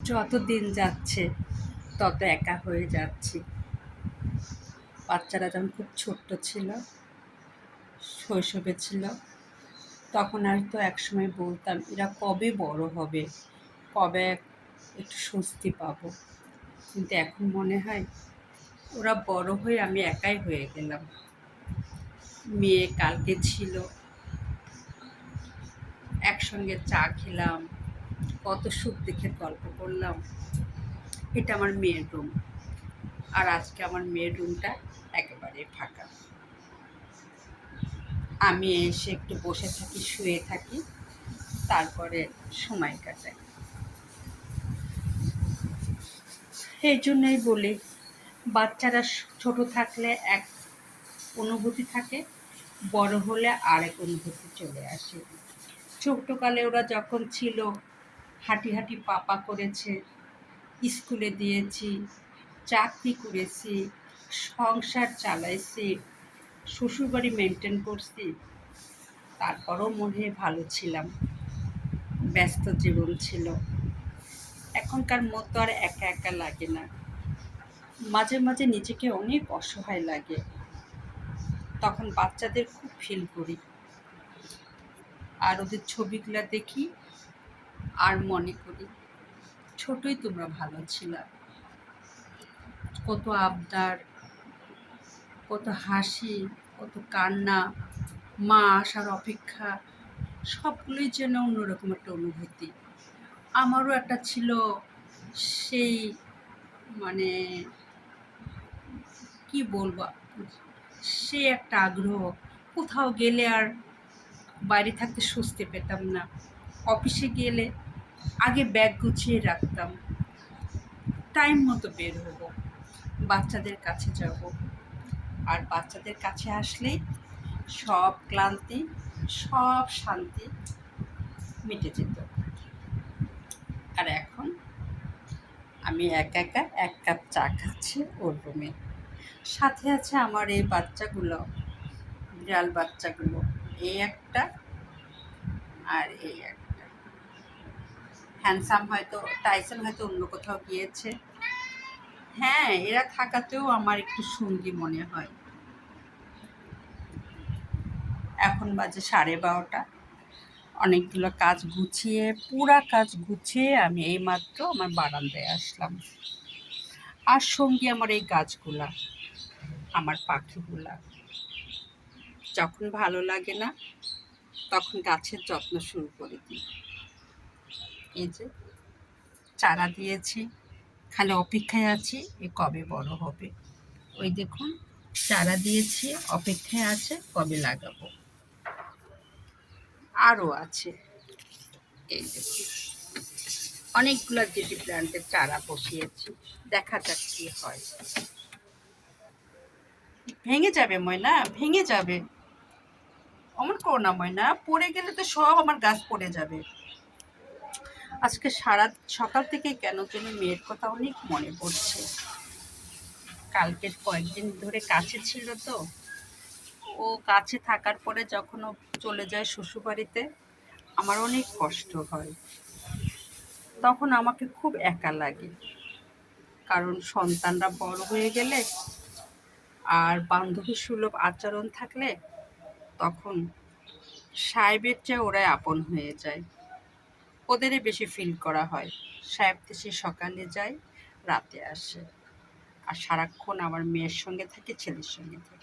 যত দিন যাচ্ছে তত একা হয়ে যাচ্ছি। বাচ্চারা যখন খুব ছোট্ট ছিল, শৈশবে ছিল, তখন আর তো একসময় বলতাম এরা কবে বড় হবে, কবে একটু স্বস্তি পাবো। কিন্তু এখন মনে হয় ওরা বড় হয়ে আমি একাই হয়ে গেলাম। মেয়ে কালকে ছিল, একসঙ্গে চা খেলাম, কত সুখ দুঃখের গল্প করলাম। এটা আমার মেয়ের রুম, আর আজকে আমার মেয়ের রুমটা একেবারে ফাঁকা। আমি এসে একটু বসে থাকি, শুয়ে থাকি, তারপরে সময় কাটাই। এই জন্যই বলি, বাচ্চারা ছোট থাকলে এক অনুভূতি থাকে, বড় হলে আরেক অনুভূতি চলে আসে। ছোট্টকালে ওরা যখন ছিল, হাঁটি হাঁটি পাপা করেছে, স্কুলে দিয়েছি, চাকরি করেছি, সংসার চালাইছি, শ্বশুরবাড়ি মেনটেন করছি, তারপরও মনে হয় ভালো ছিলাম, ব্যস্ত জীবন ছিল। এখনকার মতো আর একা একা লাগে না। মাঝে মাঝে নিজেকে অনেক অসহায় লাগে, তখন বাচ্চাদের খুব ফিল করি, আর ওদের ছবিগুলো দেখি, আর মনে করি ছোটই তোমরা ভালো ছিলা। কত আবদার, কত হাসি, কত কান্না, মা আসার অপেক্ষা, সবগুলোই যেন অন্যরকম একটা অনুভূতি। আমারও একটা ছিল সেই, মানে কি বলবো, সে একটা আগ্রহ। কোথাও গেলে আর বাইরে থাকতে স্বস্তি পেতাম না। অফিসে গেলে আগে ব্যাগ গুছিয়ে রাখতাম, টাইম মতো বের হবো, বাচ্চাদের কাছে যাব, আর বাচ্চাদের কাছে আসলেই সব ক্লান্তি, সব শান্তি মিটে যেত। আর এখন আমি একা একা এক কাপ চা খাচ্ছি ওর রুমে, সাথে আছে আমার এই বাচ্চাগুলো, বিড়াল বাচ্চাগুলো, এই একটা আর এই একটা। হ্যান্ডসাম হয়তো, টাইসন হয়তো অন্য কোথাও গিয়েছে। হ্যাঁ, এরা থাকাতেও আমার একটু সঙ্গী মনে হয়। এখন বাজে 12:30। অনেকগুলো কাজ গুছিয়ে, পুরা কাজ গুছিয়ে আমি এইমাত্র আমার বারান্দায় আসলাম। আর সঙ্গী আমার এই গাছগুলা, আমার পাখিগুলা। যখন ভালো লাগে না, তখন গাছের যত্ন শুরু করে দিই। এই যে চারা দিয়েছি, খালি অপেক্ষায় আছি এ কবে বড় হবে। ওই দেখুন, চারা দিয়েছি, অপেক্ষায় আছে কবে লাগাবো। আরও আছে, এই দেখুন, অনেকগুলো জেডি প্ল্যান্টের চারা বসিয়েছি, দেখা যাক কি হয়। ভেঙে যাবে ময়না, ভেঙে যাবে। অমন করো না ময়না, পড়ে গেলে তো সব আমার গাছ পড়ে যাবে। আজকে সারা সকাল থেকে কেন যেন মেয়ের কথা অনেক মনে পড়ছে। কালকের কয়েকদিন ধরে কাছে ছিল তো, ও কাছে থাকার পরে যখন ও চলে যায় শ্বশুরবাড়িতে, আমার অনেক কষ্ট হয়। তখন আমাকে খুব একা লাগে, কারণ সন্তানরা বড় হয়ে গেলে আর বান্ধবী সুলভ আচরণ থাকলে তখন সাহেবের চেয়ে ওরাই আপন হয়ে যায়। ওদেরই বেশি ফিল করা হয়। সাহেব তো সে সকালে যায়, রাতে আসে, আর সারাক্ষণ আমার মেয়ের সঙ্গে থাকে, ছেলের সঙ্গে থাকে।